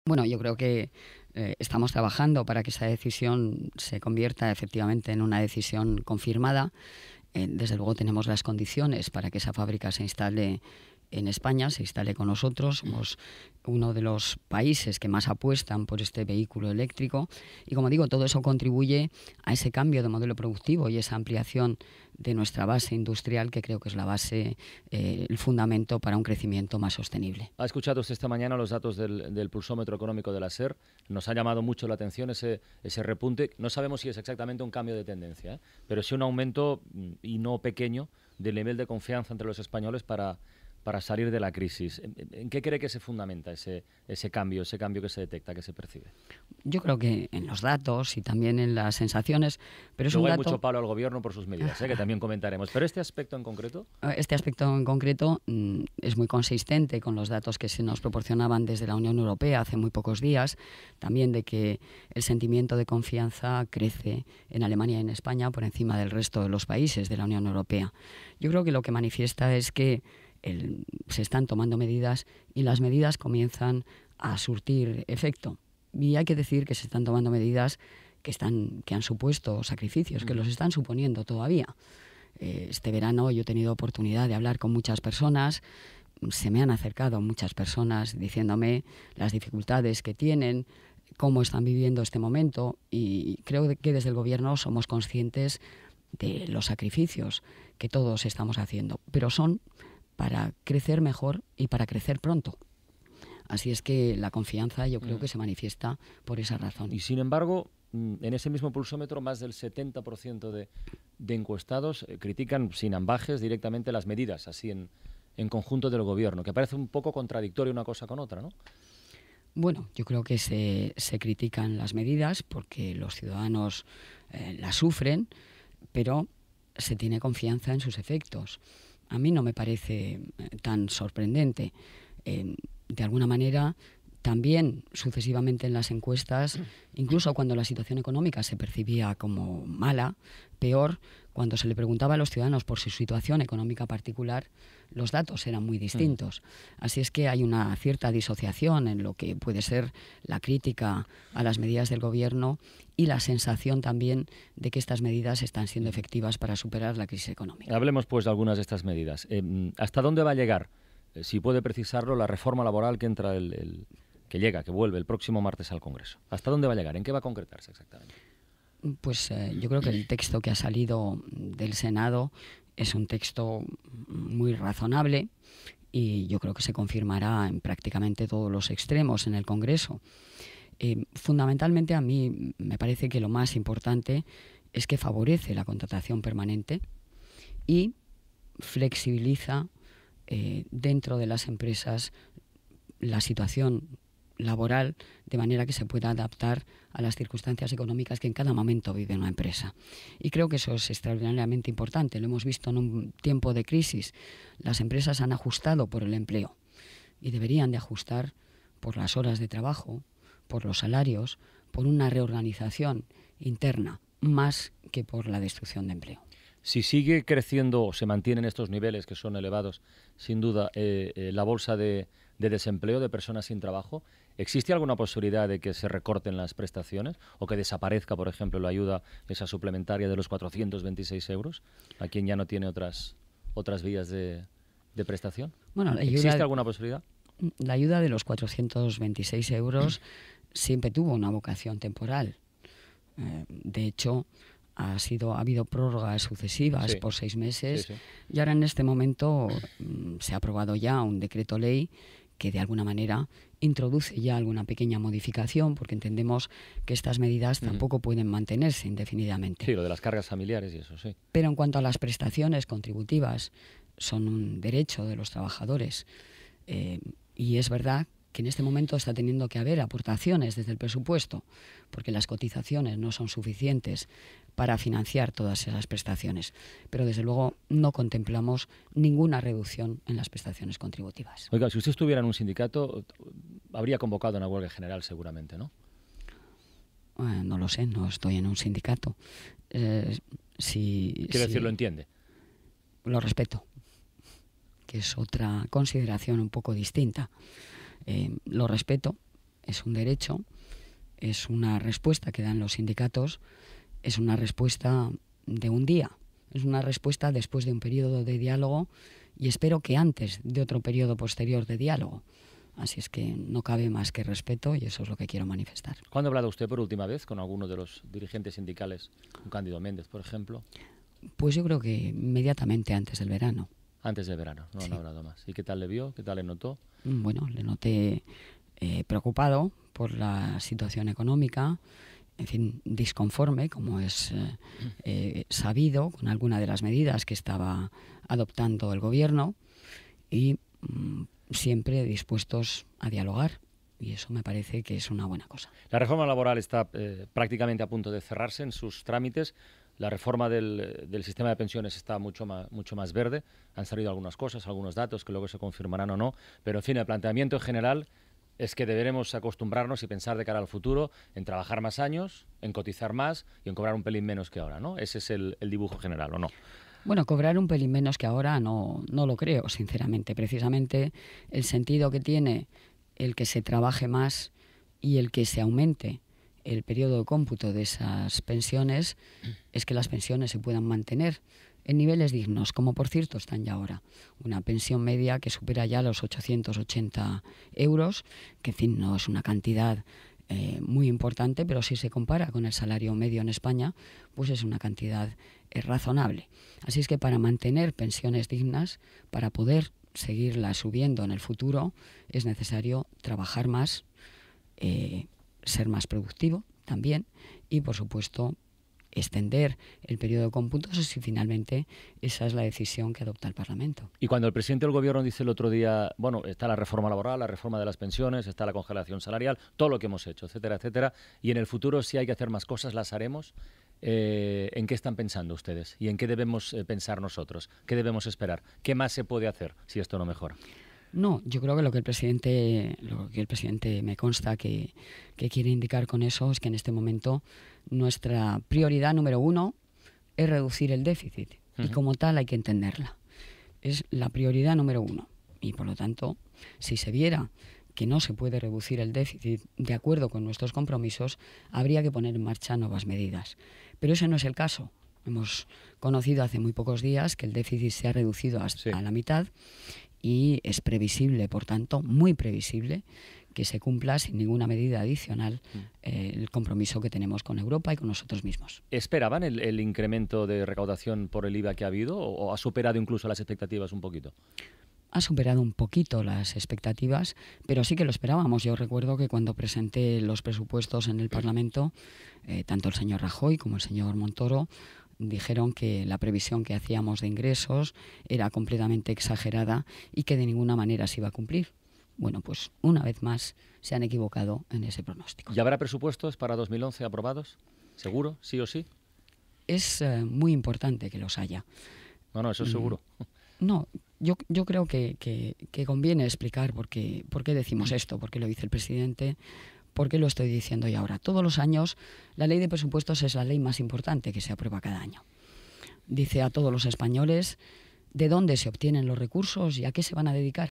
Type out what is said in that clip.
Bueno, yo creo que estamos trabajando para que esa decisión se convierta efectivamente en una decisión confirmada. Desde luego tenemos las condiciones para que esa fábrica se instale en España, se instale con nosotros. Somos uno de los países que más apuestan por este vehículo eléctrico y, como digo, todo eso contribuye a ese cambio de modelo productivo y esa ampliación de nuestra base industrial, que creo que es la base, el fundamento para un crecimiento más sostenible. Ha escuchado usted esta mañana los datos del pulsómetro económico de la SER. Nos ha llamado mucho la atención ese repunte. No sabemos si es exactamente un cambio de tendencia, pero sí un aumento, y no pequeño, del nivel de confianza entre los españoles para salir de la crisis. ¿En qué cree que se fundamenta ese cambio que se detecta, que se percibe? Yo creo que en los datos y también en las sensaciones, pero es Luego un hay dato... mucho palo al gobierno por sus medidas, que también comentaremos. Pero este aspecto en concreto... Este aspecto en concreto es muy consistente con los datos que se nos proporcionaban desde la Unión Europea hace muy pocos días, también de que el sentimiento de confianza crece en Alemania y en España por encima del resto de los países de la Unión Europea. Yo creo que lo que manifiesta es que se están tomando medidas y las medidas comienzan a surtir efecto. Y hay que decir que se están tomando medidas que han supuesto sacrificios, que los están suponiendo todavía. Este verano yo he tenido oportunidad de hablar con muchas personas, se me han acercado muchas personas diciéndome las dificultades que tienen, cómo están viviendo este momento, y creo que desde el Gobierno somos conscientes de los sacrificios que todos estamos haciendo, pero son para crecer mejor y para crecer pronto. Así es que la confianza yo creo que se manifiesta por esa razón. Y sin embargo, en ese mismo pulsómetro, más del 70% de encuestados critican sin ambages directamente las medidas, así en conjunto del gobierno, que parece un poco contradictorio una cosa con otra, ¿no? Bueno, yo creo que se critican las medidas porque los ciudadanos las sufren, pero se tiene confianza en sus efectos. A mí no me parece tan sorprendente. De alguna manera, también sucesivamente en las encuestas, incluso cuando la situación económica se percibía como mala, peor, cuando se le preguntaba a los ciudadanos por su situación económica particular, los datos eran muy distintos. Así es que hay una cierta disociación en lo que puede ser la crítica a las medidas del gobierno y la sensación también de que estas medidas están siendo efectivas para superar la crisis económica. Hablemos pues de algunas de estas medidas. ¿Hasta dónde va a llegar, si puede precisarlo, la reforma laboral que entra que vuelve el próximo martes al Congreso? ¿Hasta dónde va a llegar? ¿En qué va a concretarse exactamente? Pues yo creo que el texto que ha salido del Senado es un texto muy razonable y yo creo que se confirmará en prácticamente todos los extremos en el Congreso. Fundamentalmente a mí me parece que lo más importante es que favorece la contratación permanente y flexibiliza dentro de las empresas la situación laboral de manera que se pueda adaptar a las circunstancias económicas que en cada momento vive una empresa. Y creo que eso es extraordinariamente importante. Lo hemos visto en un tiempo de crisis. Las empresas han ajustado por el empleo y deberían de ajustar por las horas de trabajo, por los salarios, por una reorganización interna, más que por la destrucción de empleo. Si sigue creciendo o se mantienen estos niveles, que son elevados, sin duda, la bolsa de desempleo de personas sin trabajo, ¿existe alguna posibilidad de que se recorten las prestaciones o que desaparezca, por ejemplo, la ayuda esa suplementaria de los 426 euros a quien ya no tiene otras vías de prestación? Bueno, ¿Existe alguna posibilidad? La ayuda de los 426 euros siempre tuvo una vocación temporal. De hecho, ha habido prórrogas sucesivas por 6 meses y ahora en este momento se ha aprobado ya un decreto ley que de alguna manera introduce ya alguna pequeña modificación porque entendemos que estas medidas tampoco pueden mantenerse indefinidamente. Sí, lo de las cargas familiares y eso, sí. Pero en cuanto a las prestaciones contributivas, son un derecho de los trabajadores y es verdad que en este momento está teniendo que haber aportaciones desde el presupuesto porque las cotizaciones no son suficientes para financiar todas esas prestaciones. Pero desde luego no contemplamos ninguna reducción en las prestaciones contributivas. Oiga, si usted estuviera en un sindicato, habría convocado una huelga general seguramente, ¿no? No lo sé, no estoy en un sindicato. Quiero decir, ¿lo entiende? Lo respeto, que es otra consideración un poco distinta. Lo respeto. es un derecho, es una respuesta que dan los sindicatos, es una respuesta de un día, es una respuesta después de un periodo de diálogo y espero que antes de otro periodo posterior de diálogo. Así es que no cabe más que respeto y eso es lo que quiero manifestar. ¿Cuándo ha hablado usted por última vez con alguno de los dirigentes sindicales, con Cándido Méndez, por ejemplo? Pues yo creo que inmediatamente antes del verano. Antes del verano, no han hablado más. ¿Y qué tal le vio? ¿Qué tal le notó? Bueno, le noté preocupado por la situación económica, en fin, disconforme, como es sabido, con alguna de las medidas que estaba adoptando el gobierno y siempre dispuestos a dialogar. Y eso me parece que es una buena cosa. La reforma laboral está prácticamente a punto de cerrarse en sus trámites. La reforma del sistema de pensiones está mucho más verde. Han salido algunas cosas, algunos datos que luego se confirmarán o no. Pero, en fin, el planteamiento en general es que deberemos acostumbrarnos y pensar de cara al futuro en trabajar más años, en cotizar más y en cobrar un pelín menos que ahora, ¿no? Ese es el dibujo general, ¿o no? Bueno, cobrar un pelín menos que ahora no lo creo, sinceramente. Precisamente el sentido que tiene el que se trabaje más y el que se aumente el periodo de cómputo de esas pensiones es que las pensiones se puedan mantener en niveles dignos, como por cierto están ya ahora. Una pensión media que supera ya los 880 euros, que en fin no es una cantidad muy importante, pero si se compara con el salario medio en España, pues es una cantidad razonable. Así es que para mantener pensiones dignas, para poder seguirlas subiendo en el futuro, es necesario trabajar más, ser más productivo también y, por supuesto, extender el periodo de cómputos si finalmente esa es la decisión que adopta el Parlamento. Y cuando el presidente del Gobierno dice el otro día, bueno, está la reforma laboral, la reforma de las pensiones, está la congelación salarial, todo lo que hemos hecho, etcétera, etcétera, y en el futuro si hay que hacer más cosas, las haremos, ¿en qué están pensando ustedes? ¿Y en qué debemos pensar nosotros? ¿Qué debemos esperar? ¿Qué más se puede hacer si esto no mejora? No, yo creo que lo que el presidente me consta que quiere indicar con eso es que en este momento nuestra prioridad número uno es reducir el déficit y como tal hay que entenderla. Es la prioridad número uno y por lo tanto, si se viera que no se puede reducir el déficit de acuerdo con nuestros compromisos, habría que poner en marcha nuevas medidas. Pero ese no es el caso. Hemos conocido hace muy pocos días que el déficit se ha reducido hasta la mitad y es previsible, por tanto, muy previsible, que se cumpla sin ninguna medida adicional el compromiso que tenemos con Europa y con nosotros mismos. ¿Esperaban el incremento de recaudación por el IVA que ha habido o ha superado incluso las expectativas un poquito? Ha superado un poquito las expectativas, pero sí que lo esperábamos. Yo recuerdo que cuando presenté los presupuestos en el Parlamento, tanto el señor Rajoy como el señor Montoro dijeron que la previsión que hacíamos de ingresos era completamente exagerada y que de ninguna manera se iba a cumplir. Bueno, pues una vez más se han equivocado en ese pronóstico. ¿Y habrá presupuestos para 2011 aprobados? ¿Seguro? ¿Sí o sí? Es muy importante que los haya. No, eso es seguro. No, yo creo que conviene explicar por qué decimos esto, por qué lo dice el presidente, por qué lo estoy diciendo yo ahora. Todos los años la ley de presupuestos es la ley más importante que se aprueba cada año. Dice a todos los españoles de dónde se obtienen los recursos y a qué se van a dedicar.